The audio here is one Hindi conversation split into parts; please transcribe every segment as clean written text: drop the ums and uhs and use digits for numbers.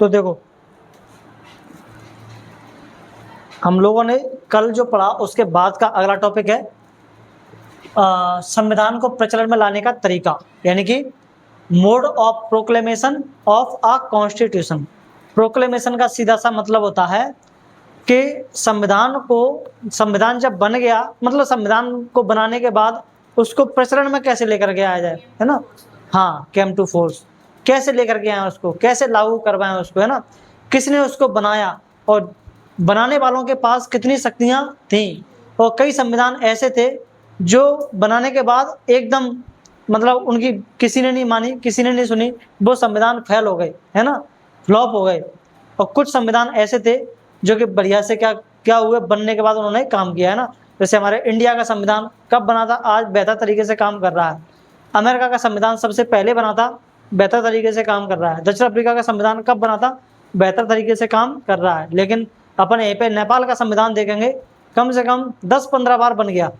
तो देखो हम लोगों ने कल जो पढ़ा उसके बाद का अगला टॉपिक है संविधान को प्रचलन में लाने का तरीका, यानी कि mode of proclamation of a constitution. Proclamation का सीधा सा मतलब होता है कि संविधान जब बन गया, मतलब संविधान को बनाने के बाद उसको प्रचलन में कैसे लेकर के आया जाए, है ना। हाँ, केम टू फोर्स, कैसे लेकर के आए उसको, कैसे लागू करवाएं उसको, है ना। किसने उसको बनाया और बनाने वालों के पास कितनी शक्तियां थी। और कई संविधान ऐसे थे जो बनाने के बाद एकदम मतलब उनकी किसी ने नहीं मानी, किसी ने नहीं सुनी, वो संविधान फेल हो गए, है ना, फ्लॉप हो गए। और कुछ संविधान ऐसे थे जो कि बढ़िया से क्या हुए, बनने के बाद उन्होंने काम किया, है ना। जैसे हमारे इंडिया का संविधान कब बना था, आज बेहतर तरीके से काम कर रहा है। अमेरिका का संविधान सबसे पहले बना था, बेहतर तरीके से काम कर रहा है। दक्षिण अफ्रीका का संविधान कब बना था, बेहतर तरीके से काम कर रहा है। लेकिन अपन यहीं पे नेपाल का संविधान देखेंगे, कम से कम 10-15 बार बन गया।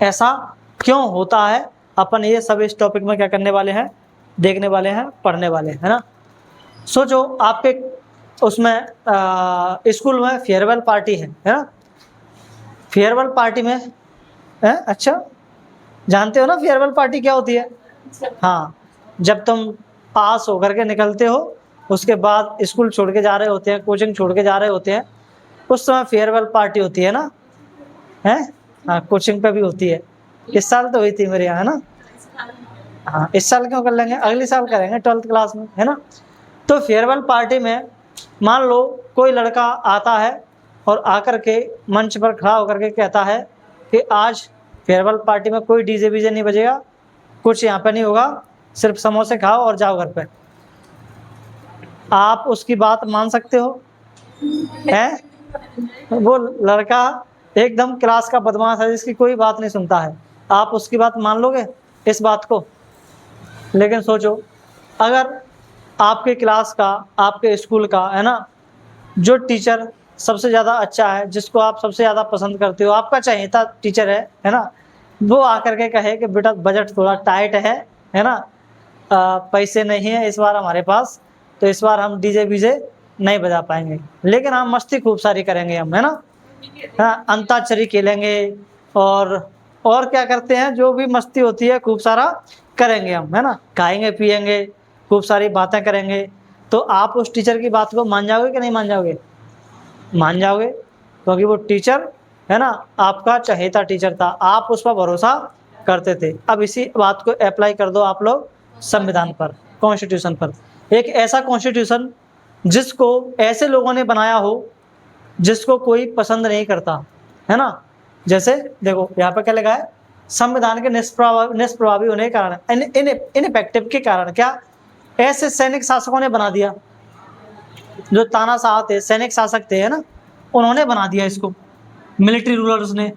ऐसा क्यों होता है, अपन ये सब इस टॉपिक में क्या करने वाले हैं, देखने वाले हैं, पढ़ने वाले हैं, है ना। सोचो आपके उसमें स्कूल में फेयरवेल पार्टी है ना। फेयरवेल पार्टी में अच्छा जानते हो ना फेयरवेल पार्टी क्या होती है। हाँ, जब तुम पास होकर के निकलते हो, उसके बाद स्कूल छोड़ के जा रहे होते हैं, कोचिंग छोड़ के जा रहे होते हैं, उस समय फेयरवेल पार्टी होती है ना, है। हाँ, कोचिंग पे भी होती है। इस साल तो हुई थी मेरे यहाँ, है ना। हाँ, इस साल क्यों कर लेंगे, अगले साल करेंगे 12th क्लास में, है ना। तो फेयरवेल पार्टी में मान लो कोई लड़का आता है और आकर के मंच पर खड़ा होकर के कहता है कि आज फेयरवेल पार्टी में कोई डीजे बीजे नहीं बजेगा, कुछ यहाँ पे नहीं होगा, सिर्फ समोसे खाओ और जाओ घर पे। आप उसकी बात मान सकते हो, हैं? वो लड़का एकदम क्लास का बदमाश है, जिसकी कोई बात नहीं सुनता है, आप उसकी बात मान लोगे इस बात को। लेकिन सोचो अगर आपके क्लास का, आपके स्कूल का, है ना, जो टीचर सबसे ज़्यादा अच्छा है, जिसको आप सबसे ज़्यादा पसंद करते हो, आपका चहेता टीचर है ना, वो आकर के कहे कि बेटा बजट थोड़ा टाइट है ना, पैसे नहीं है इस बार हमारे पास, तो इस बार हम डीजे बीजे नहीं बजा पाएंगे, लेकिन हम मस्ती खूब सारी करेंगे हम, है ना। हाँ, अंताक्षरी खेलेंगे और क्या करते हैं, जो भी मस्ती होती है खूब सारा करेंगे हम, है ना, खाएंगे पिएंगे, खूब सारी बातें करेंगे। तो आप उस टीचर की बात को मान जाओगे कि नहीं मान जाओगे, मान जाओगे, क्योंकि वो टीचर, है ना, आपका चहेता टीचर था, आप उस पर भरोसा करते थे। अब इसी बात को अप्लाई कर दो आप लोग संविधान पर, कॉन्स्टिट्यूशन पर। एक ऐसा कॉन्स्टिट्यूशन जिसको ऐसे लोगों ने बनाया हो जिसको कोई पसंद नहीं करता, है ना। जैसे देखो यहाँ पर क्या लिखा है, संविधान के निष्प्रभावी होने के कारण, इनइफेक्टिव के कारण, क्या ऐसे सैनिक शासकों ने बना दिया, जो तानाशाह थे, सैनिक शासक थे, है ना, उन्होंने बना दिया इसको, मिलिट्री रूलर्स ने,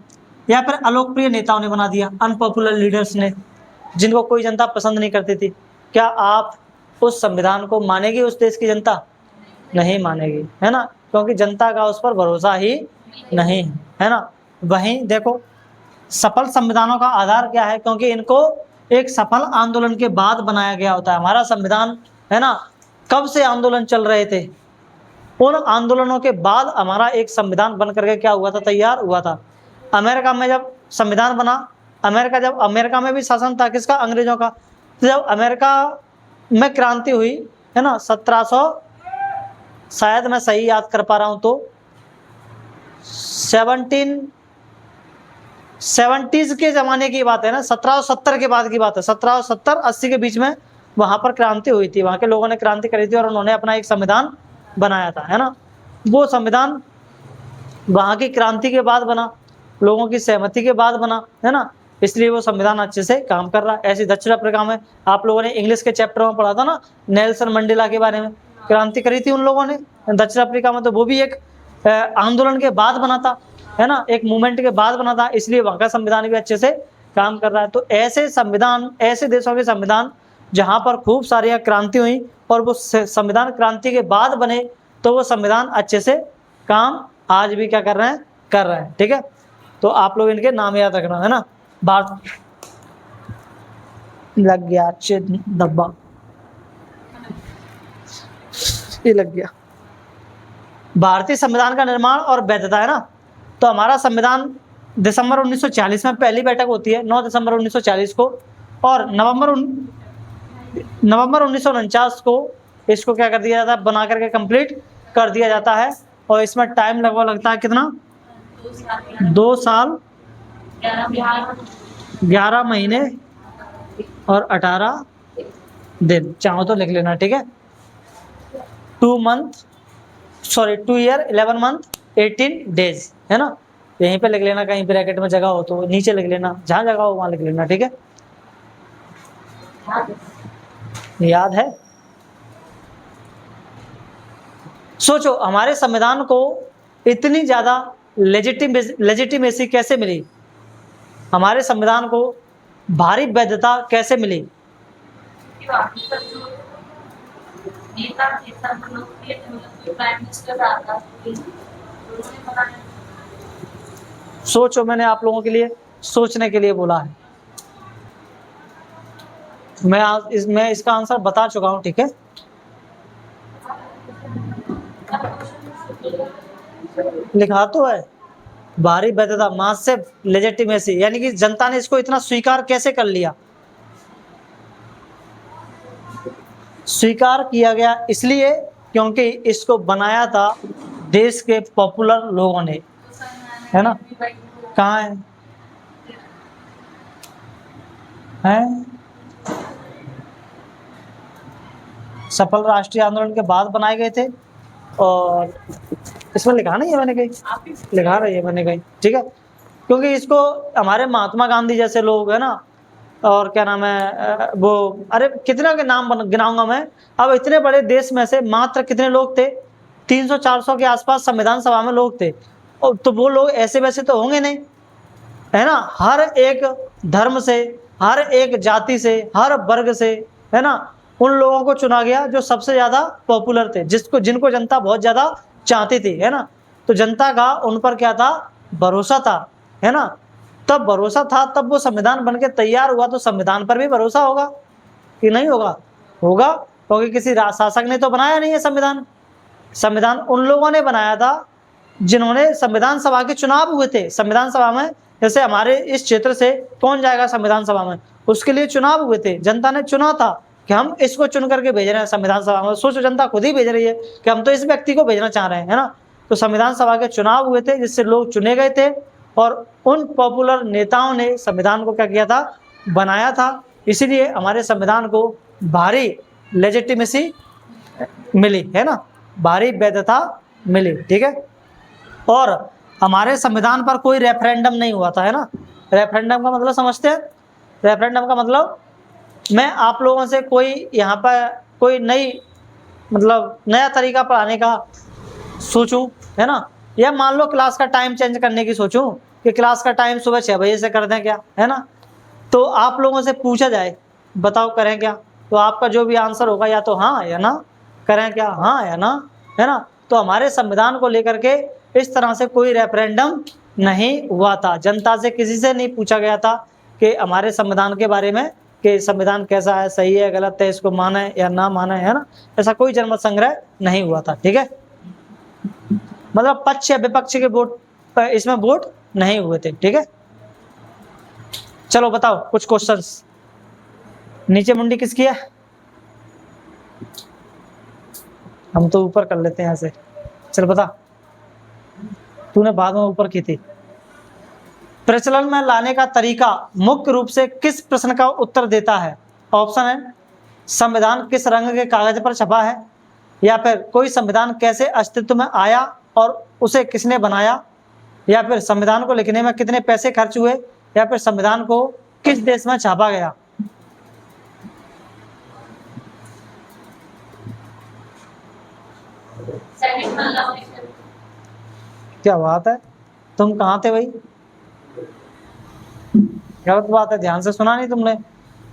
या फिर अलोकप्रिय नेताओं ने बना दिया, अनपॉपुलर लीडर्स ने, जिनको कोई जनता पसंद नहीं करती थी। क्या आप उस संविधान को मानेगी उस देश की जनता? नहीं मानेगी, है ना, क्योंकि जनता का उस पर भरोसा ही नहीं है ना। वहीं देखो सफल संविधानों का आधार क्या है, क्योंकि इनको एक सफल आंदोलन के बाद बनाया गया होता है। हमारा संविधान, है ना, कब से आंदोलन चल रहे थे, उन आंदोलनों के बाद हमारा एक संविधान बन करके क्या हुआ था, तैयार हुआ था। अमेरिका में जब संविधान बना, अमेरिका में भी शासन था किसका, अंग्रेजों का। तो जब अमेरिका में क्रांति हुई, है ना, 1700, शायद मैं सही याद कर पा रहा हूं तो 1770s के जमाने की बात है ना, 1770 के बाद की बात है, 1770-80 के बीच में वहां पर क्रांति हुई थी, वहां के लोगों ने क्रांति करी थी और उन्होंने अपना एक संविधान बनाया था, है ना। वो संविधान वहां की क्रांति के बाद बना, लोगों की सहमति के बाद बना, है ना, इसलिए वो संविधान अच्छे से काम कर रहा है। ऐसे दक्षिण अफ्रीका में आप लोगों ने इंग्लिश के चैप्टर में पढ़ा था ना, नेल्सन मंडेला के बारे में, क्रांति करी थी उन लोगों ने दक्षिण अफ्रीका में, तो वो भी एक आंदोलन के बाद बना था, है ना, एक मूवमेंट के बाद बना था, इसलिए वहां का संविधान भी अच्छे से काम कर रहा है। तो ऐसे संविधान, ऐसे देशों के संविधान जहां पर खूब सारी क्रांति हुई और वो संविधान क्रांति के बाद बने, तो वो संविधान अच्छे से काम आज भी क्या कर रहे हैं, ठीक है। तो आप लोग इनके नाम याद रखना, है ना। भारत लग गया अच्छे डब्बा। ये लग गया। भारतीय संविधान का निर्माण और वैधता, है ना। तो हमारा संविधान दिसंबर 1940 में पहली बैठक होती है, 9 दिसंबर 1940 को, और नवंबर 1949 को इसको क्या कर दिया जाता है, बना करके कंप्लीट कर दिया जाता है। और इसमें टाइम लगभग लगता है कितना, 2 साल 11 महीने और 18 दिन, चाहो तो लिख लेना, ठीक है। 2 ईयर 11 मंथ 18 डेज, है ना। यहीं पे लिख लेना, कहीं ब्रैकेट में जगह हो तो नीचे लिख लेना, जहां जगह हो वहां लिख लेना, ठीक है। याद है। सोचो हमारे संविधान को इतनी ज्यादा लेजिटिमेसी कैसे मिली, हमारे संविधान को भारी वैधता कैसे मिली। सोचो, मैंने आप लोगों के लिए सोचने के लिए बोला है। मैं इसका आंसर बता चुका हूं, ठीक है। लिखा तो है, भारी वैधता, मासिव लेजिटिमेसी, यानी कि जनता ने इसको इतना स्वीकार कैसे कर लिया। स्वीकार किया गया इसलिए क्योंकि इसको बनाया था देश के पॉपुलर लोगों ने, है ना। कहाँ है? सफल राष्ट्रीय आंदोलन के बाद बनाए गए थे। और इसमें लिखा नहीं है मैंने कहीं, लिखा रही है मैंने कहीं, ठीक है। क्योंकि इसको हमारे महात्मा गांधी जैसे लोग, है ना, और क्या नाम है वो, अरे कितना के नाम गिनाऊंगा मैं। अब इतने बड़े देश में से मात्र कितने लोग थे, 300-400 के आसपास संविधान सभा में लोग थे। और तो वो लोग ऐसे वैसे तो होंगे नहीं, है ना। हर एक धर्म से, हर एक जाति से, हर वर्ग से, है ना, उन लोगों को चुना गया जो सबसे ज्यादा पॉपुलर थे, जिनको जनता बहुत ज्यादा चाहती थी, है ना। तो जनता का उन पर क्या था, भरोसा था, है ना। तब भरोसा था, तब वो संविधान बनके तैयार हुआ। तो संविधान पर भी भरोसा होगा कि नहीं होगा? होगा, क्योंकि किसी शासक ने तो बनाया नहीं है संविधान। संविधान उन लोगों ने बनाया था जिन्होंने, संविधान सभा के चुनाव हुए थे। संविधान सभा में जैसे हमारे इस क्षेत्र से कौन जाएगा संविधान सभा में, उसके लिए चुनाव हुए थे। जनता ने चुना था कि हम इसको चुन करके भेज रहे हैं संविधान सभा में। सोचो, जनता खुद ही भेज रही है कि हम तो इस व्यक्ति को भेजना चाह रहे हैं, है ना। तो संविधान सभा के चुनाव हुए थे जिससे लोग चुने गए थे, और उन पॉपुलर नेताओं ने संविधान को क्या किया था, बनाया था। इसीलिए हमारे संविधान को भारी लेजिटिमेसी मिली, है ना, भारी वैधता मिली, ठीक है। और हमारे संविधान पर कोई रेफरेंडम नहीं हुआ था, है ना। रेफरेंडम का मतलब समझते हैं? रेफरेंडम का मतलब, मैं आप लोगों से कोई यहाँ पर कोई नया तरीका पढ़ाने का सोचूं, है ना, या मान लो क्लास का टाइम चेंज करने की सोचूं कि क्लास का टाइम सुबह 6 बजे से कर दें क्या, है ना। तो आप लोगों से पूछा जाए, बताओ करें क्या, तो आपका जो भी आंसर होगा या तो हाँ या ना, करें क्या, हाँ या ना, है ना। तो हमारे संविधान को लेकर के इस तरह से कोई रेफरेंडम नहीं हुआ था। जनता से किसी से नहीं पूछा गया था कि हमारे संविधान के बारे में, कि संविधान कैसा है, सही है, गलत है, इसको माने या ना माने, है ना। ऐसा कोई जनमत संग्रह नहीं हुआ था, ठीक है। मतलब पक्ष या विपक्ष के वोट, इसमें वोट नहीं हुए थे, ठीक है। चलो बताओ कुछ क्वेश्चंस। नीचे मुंडी किसकी है? हम तो ऊपर कर लेते हैं यहाँ से। चल बता, तूने बाद में ऊपर की थी। प्रचलन में लाने का तरीका मुख्य रूप से किस प्रश्न का उत्तर देता है? ऑप्शन है, संविधान किस रंग के कागज पर छपा है, या फिर कोई संविधान कैसे अस्तित्व में आया और उसे किसने बनाया, या फिर संविधान को लिखने में कितने पैसे खर्च हुए, या फिर संविधान को किस देश में छापा गया। क्या बात है, तुम कहाँ थे भाई? गलत बात है, ध्यान से सुना नहीं तुमने।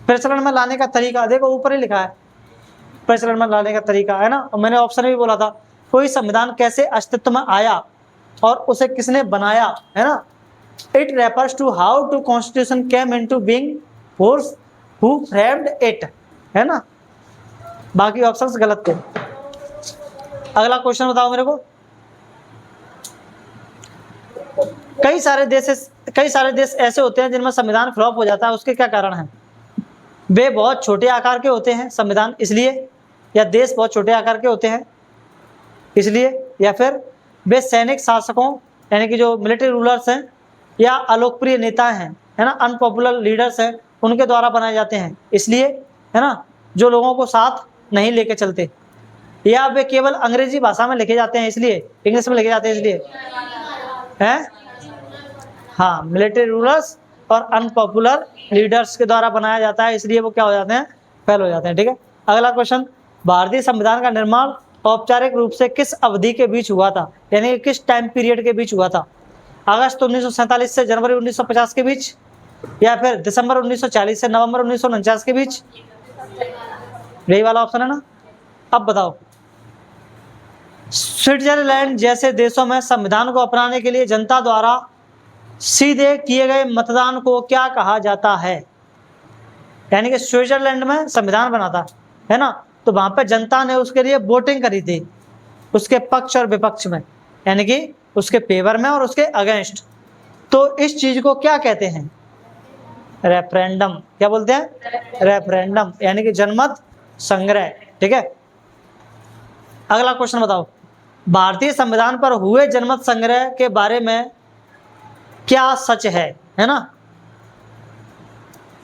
प्रचलन में लाने का तरीका देखो, ऊपर ही लिखा है प्रचलन में लाने का तरीका, है ना। और मैंने ऑप्शन भी बोला था, कोई संविधान कैसे अस्तित्व में आया और उसे किसने बनाया, है ना। It refers to how to constitution came into being, force who framed it, है ना। बाकी ऑप्शंस गलत थे। अगला क्वेश्चन बताओ मेरे को। कई सारे देश ऐसे होते हैं जिनमें संविधान फ्लॉप हो जाता है, उसके क्या कारण है? वे बहुत छोटे आकार के होते हैं संविधान इसलिए, या देश बहुत छोटे आकार के होते हैं इसलिए, या फिर वे सैनिक शासकों यानी कि जो मिलिट्री रूलर्स हैं या अलोकप्रिय नेता हैं, है ना, अनपॉपुलर लीडर्स हैं, उनके द्वारा बनाए जाते हैं इसलिए, है ना, जो लोगों को साथ नहीं लेके चलते, या वे केवल अंग्रेजी भाषा में लिखे जाते हैं इसलिए, इंग्लिश में लिखे जाते हैं इसलिए, हैं? हाँ, मिलिट्री रूलर्स और अनपॉपुलर लीडर्स के द्वारा बनाया जाता है इसलिए वो क्या हो जाते हैं? फेल हो जाते हैं। ठीक है, अगला क्वेश्चन, भारतीय संविधान का निर्माण औपचारिक रूप से किस अवधि के बीच हुआ था, यानी किस टाइम पीरियड के बीच हुआ था? अगस्त 1947 से जनवरी 1950 के बीच, या फिर दिसंबर 1940 से नवंबर 1949 के बीच? यही वाला ऑप्शन है ना। अब बताओ, स्विट्जरलैंड जैसे देशों में संविधान को अपनाने के लिए जनता द्वारा सीधे किए गए मतदान को क्या कहा जाता है? यानी कि स्विट्जरलैंड में संविधान बना था, है ना, तो वहां पे जनता ने उसके लिए वोटिंग करी थी, उसके पक्ष और विपक्ष में, यानी कि उसके फेवर में और उसके अगेंस्ट। तो इस चीज को क्या कहते हैं? रेफरेंडम। क्या बोलते हैं? रेफरेंडम, यानी कि जनमत संग्रह। ठीक है, अगला क्वेश्चन बताओ, भारतीय संविधान पर हुए जनमत संग्रह के बारे में क्या सच है ना,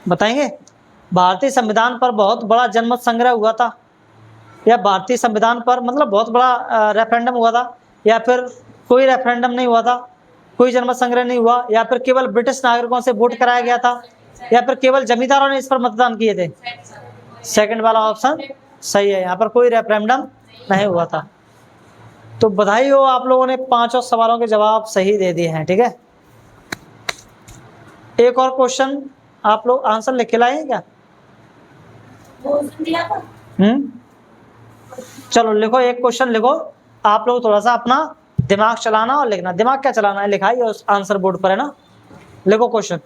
बताएंगे? भारतीय संविधान पर बहुत बड़ा जनमत संग्रह हुआ था, या भारतीय संविधान पर मतलब बहुत बड़ा रेफरेंडम हुआ था, या फिर कोई रेफरेंडम नहीं हुआ था, कोई जनमत संग्रह नहीं हुआ, या फिर केवल ब्रिटिश नागरिकों से वोट कराया गया था, या फिर केवल जमींदारों ने इस पर मतदान किए थे? सेकंड वाला ऑप्शन सही है, यहाँ पर कोई रेफरेंडम नहीं हुआ था। तो बधाई हो, आप लोगों ने 5 सवालों के जवाब सही दे दिए हैं। ठीक है, एक और क्वेश्चन आप लोग आंसर लिख के लाए क्या? चलो लिखो, एक क्वेश्चन लिखो। आप लोग थोड़ा सा अपना दिमाग चलाना और लिखना। दिमाग क्या चलाना है, लिखा है आंसर बोर्ड पर, है ना। लिखो question,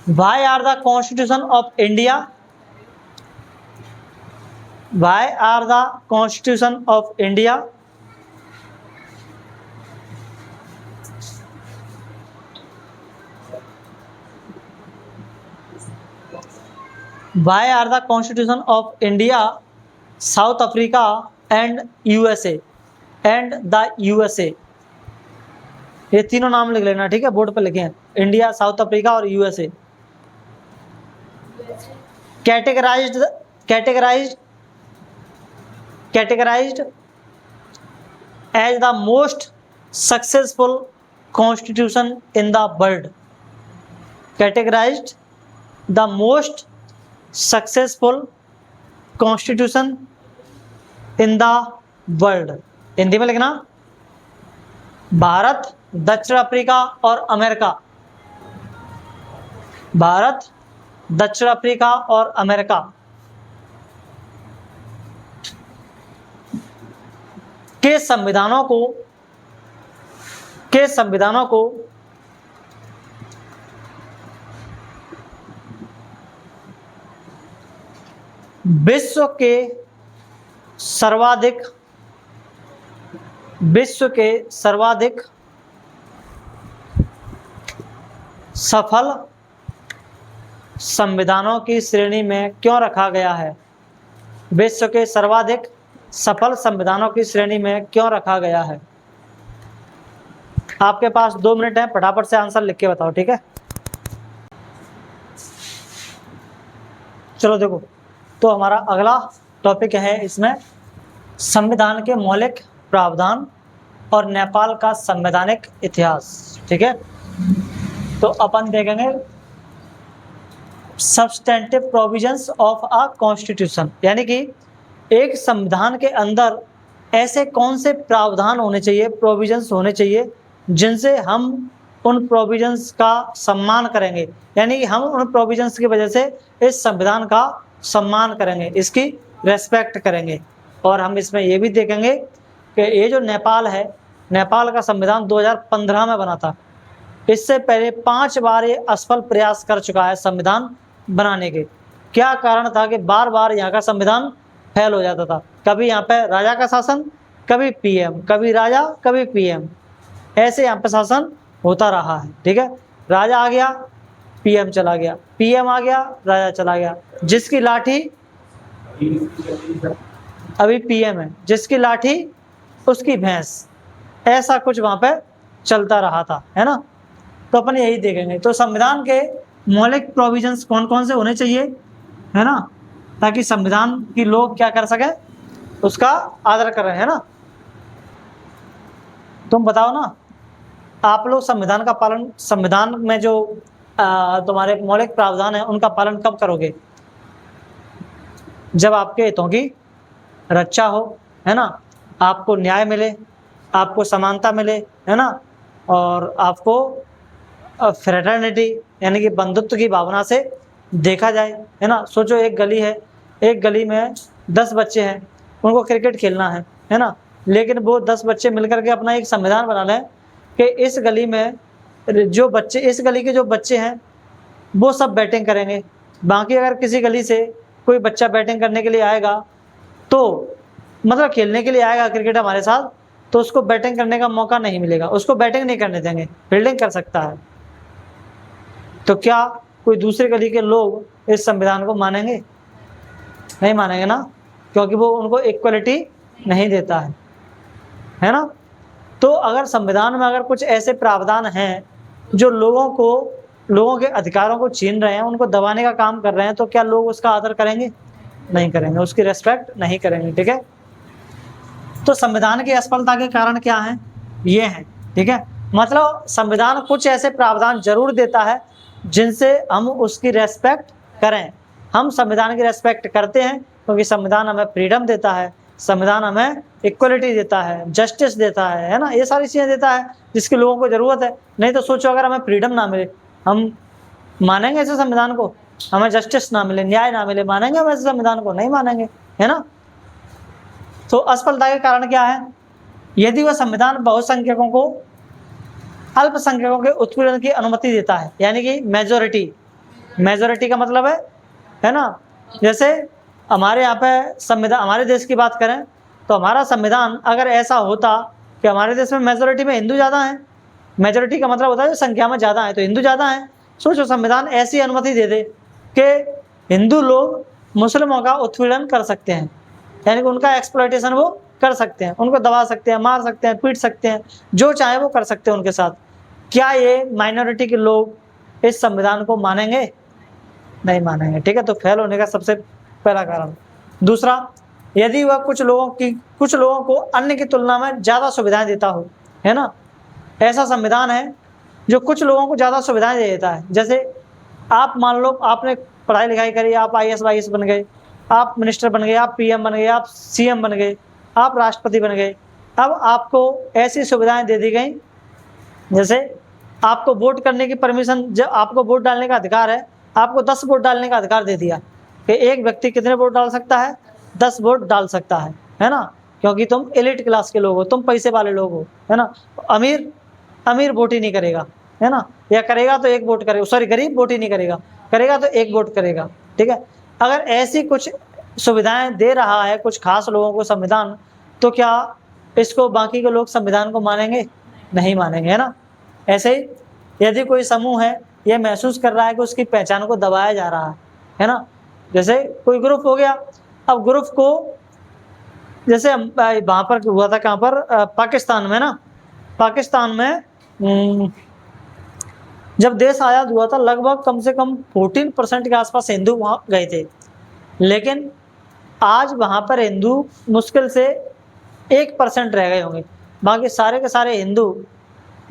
why are the constitution of India, why are the constitution of India Why are the Constitution of India, South Africa and USA and the USA? ये तीनों नाम लिख लेना, ठीक है, बोर्ड पर लिखे हैं, इंडिया, साउथ अफ्रीका और USA. Categorized as the most successful constitution in the world. Categorized the most successful constitution in the world. Hindi में लिखना, भारत, दक्षिण अफ्रीका और अमेरिका। भारत, दक्षिण अफ्रीका और अमेरिका के संविधानों को विश्व के सर्वाधिक सफल संविधानों की श्रेणी में क्यों रखा गया है? विश्व के सर्वाधिक सफल संविधानों की श्रेणी में क्यों रखा गया है? आपके पास 2 मिनट है, फटाफट से आंसर लिख के बताओ, ठीक है। चलो देखो, तो हमारा अगला टॉपिक है इसमें संविधान के मौलिक प्रावधान और नेपाल का संवैधानिक इतिहास, ठीक है। तो अपन देखेंगे substantive provisions of a constitution, यानी कि एक संविधान के अंदर ऐसे कौन से प्रावधान होने चाहिए, प्रोविजंस होने चाहिए, जिनसे हम उन प्रोविजंस का सम्मान करेंगे, यानी कि हम उन प्रोविजंस की वजह से इस संविधान का सम्मान करेंगे, इसकी रेस्पेक्ट करेंगे। और हम इसमें ये भी देखेंगे कि ये जो नेपाल है, नेपाल का संविधान 2015 में बना था। इससे पहले 5 बार ये असफल प्रयास कर चुका है संविधान बनाने के। क्या कारण था कि बार बार यहाँ का संविधान फेल हो जाता था? कभी यहाँ पे राजा का शासन, कभी पीएम, कभी राजा कभी पीएम, ऐसे यहाँ पे शासन होता रहा है। ठीक है, राजा आ गया पीएम चला गया, पीएम आ गया राजा चला गया, जिसकी लाठी अभी पीएम है, जिसकी लाठी उसकी भैंस, ऐसा कुछ वहां पे चलता रहा था, है ना। तो अपन यही देखेंगे। तो संविधान के मौलिक प्रोविजंस कौन कौन से होने चाहिए, है ना, ताकि संविधान की लोग क्या कर सके, उसका आदर करें, है ना। तुम बताओ ना, आप लोग संविधान का पालन, संविधान में जो तुम्हारे मौलिक प्रावधान है उनका पालन कब करोगे? जब आपके हितों की रक्षा हो, है ना, आपको न्याय मिले, आपको समानता मिले, है ना, और आपको फ्रेटर्निटी यानी कि बंधुत्व की भावना से देखा जाए, है ना। सोचो एक गली है, एक गली में 10 बच्चे हैं, उनको क्रिकेट खेलना है ना, लेकिन वो 10 बच्चे मिलकर के अपना एक संविधान बना लें कि इस गली में जो बच्चे, इस गली के जो बच्चे हैं वो सब बैटिंग करेंगे, बाकी अगर किसी गली से कोई बच्चा बैटिंग करने के लिए आएगा, तो मतलब खेलने के लिए आएगा क्रिकेट हमारे साथ, तो उसको बैटिंग करने का मौका नहीं मिलेगा, उसको बैटिंग नहीं करने देंगे, फील्डिंग कर सकता है। तो क्या कोई दूसरे गली के लोग इस संविधान को मानेंगे? नहीं मानेंगे ना, क्योंकि वो उनको इक्वलिटी नहीं देता है ना। तो अगर संविधान में अगर कुछ ऐसे प्रावधान हैं जो लोगों के अधिकारों को छीन रहे हैं, उनको दबाने का काम कर रहे हैं, तो क्या लोग उसका आदर करेंगे? नहीं करेंगे, उसकी रेस्पेक्ट नहीं करेंगे। ठीक है, तो संविधान की असफलता के कारण क्या है, ये है। ठीक है, मतलब संविधान कुछ ऐसे प्रावधान जरूर देता है जिनसे हम उसकी रेस्पेक्ट करें। हम संविधान की रेस्पेक्ट करते हैं क्योंकि संविधान हमें फ्रीडम देता है, संविधान हमें इक्वलिटी देता है, जस्टिस देता है ना, ये सारी चीज़ें देता है जिसकी लोगों को ज़रूरत है। नहीं तो सोचो अगर हमें फ्रीडम ना मिले, हम मानेंगे ऐसे संविधान को? हमें जस्टिस ना मिले, न्याय ना मिले, मानेंगे हम ऐसे संविधान को? नहीं मानेंगे, है ना। तो असफलता के कारण क्या है? यदि वह संविधान बहुसंख्यकों को अल्पसंख्यकों के उत्पीड़न की अनुमति देता है, यानी कि मेजोरिटी का मतलब है ना, जैसे हमारे यहाँ पे संविधान, हमारे देश की बात करें तो हमारा संविधान अगर ऐसा होता कि हमारे देश में मेजोरिटी में हिंदू ज़्यादा हैं, मेजोरिटी का मतलब होता है जो संख्या में ज़्यादा है, तो हिंदू ज़्यादा हैं, सोचो संविधान ऐसी अनुमति दे दे कि हिंदू लोग मुस्लिमों का उत्पीड़न कर सकते हैं, यानी कि उनका एक्सप्लॉयटेशन वो कर सकते हैं, उनको दबा सकते हैं, मार सकते हैं, पीट सकते हैं, जो चाहे वो कर सकते हैं उनके साथ। क्या ये माइनॉरिटी के लोग इस संविधान को मानेंगे? नहीं मानेंगे। ठीक है, तो फेल होने का सबसे पहला कारण। दूसरा, यदि वह कुछ लोगों को अन्य की तुलना में ज़्यादा सुविधाएं देता हो, है ना, ऐसा संविधान है जो कुछ लोगों को ज़्यादा सुविधाएं दे देता है। जैसे आप मान लो आपने पढ़ाई लिखाई करी, आप IAS वाईएएस बन गए, आप मिनिस्टर बन गए, आप PM बन गए, आप CM बन गए, आप राष्ट्रपति बन गए। अब आपको ऐसी सुविधाएं दे दी गई, जैसे आपको वोट करने की परमिशन, जब आपको वोट डालने का अधिकार है, आपको 10 वोट डालने का अधिकार दे दिया कि एक व्यक्ति कितने वोट डाल सकता है? 10 वोट डाल सकता है ना, क्योंकि तुम एलिट क्लास के लोग हो, तुम पैसे वाले लोग हो, है ना। अमीर वोट ही नहीं करेगा, है ना, या करेगा तो एक वोट करेगा, सॉरी गरीब वोट ही नहीं करेगा, करेगा तो एक वोट करेगा। ठीक है, अगर ऐसी कुछ सुविधाएं दे रहा है कुछ खास लोगों को संविधान, तो क्या इसको बाकी के लोग संविधान को मानेंगे? नहीं मानेंगे, है ना। ऐसे ही यदि कोई समूह है, यह महसूस कर रहा है कि उसकी पहचान को दबाया जा रहा है ना, जैसे कोई ग्रुप हो गया, अब ग्रुप को जैसे वहाँ पर हुआ था, कहाँ पर, पाकिस्तान में ना, पाकिस्तान में जब देश आज़ाद हुआ था लगभग कम से कम 14% के आसपास हिंदू वहाँ गए थे, लेकिन आज वहाँ पर हिंदू मुश्किल से 1% रह गए होंगे, बाकी सारे के सारे हिंदू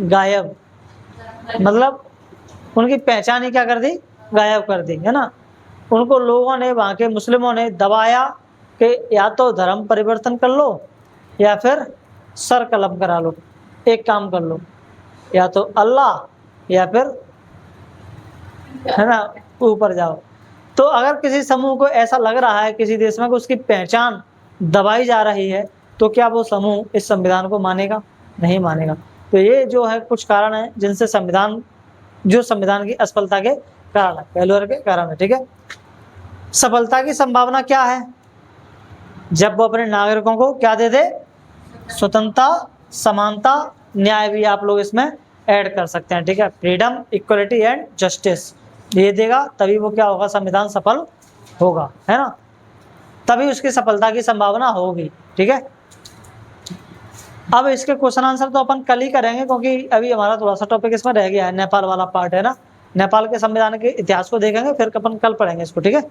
गायब, मतलब उनकी पहचान ही क्या कर दी? गायब कर दी, है ना। उनको लोगों ने, वहाँ के मुस्लिमों ने दबाया कि या तो धर्म परिवर्तन कर लो या फिर सर कलम करा लो, एक काम कर लो, या तो अल्लाह या फिर, है ना, ऊपर जाओ। तो अगर किसी समूह को ऐसा लग रहा है किसी देश में कि उसकी पहचान दबाई जा रही है, तो क्या वो समूह इस संविधान को मानेगा? नहीं मानेगा। तो ये जो है कुछ कारण है जिनसे संविधान की असफलता के कारण है, फेल्योर के कारण है। ठीक है, सफलता की संभावना क्या है? जब वो अपने नागरिकों को क्या दे दे, स्वतंत्रता, समानता, न्याय भी आप लोग इसमें ऐड कर सकते हैं, ठीक है। फ्रीडम, इक्वलिटी एंड जस्टिस ये देगा, तभी वो क्या होगा, संविधान सफल होगा, है ना, तभी उसकी सफलता की संभावना होगी, ठीक है। अब इसके क्वेश्चन आंसर तो अपन कल ही करेंगे, क्योंकि अभी हमारा थोड़ा सा टॉपिक इसमें रह गया है, नेपाल वाला पार्ट है ना, नेपाल के संविधान के इतिहास को देखेंगे, फिर अपन कल पढ़ेंगे इसको, ठीक है।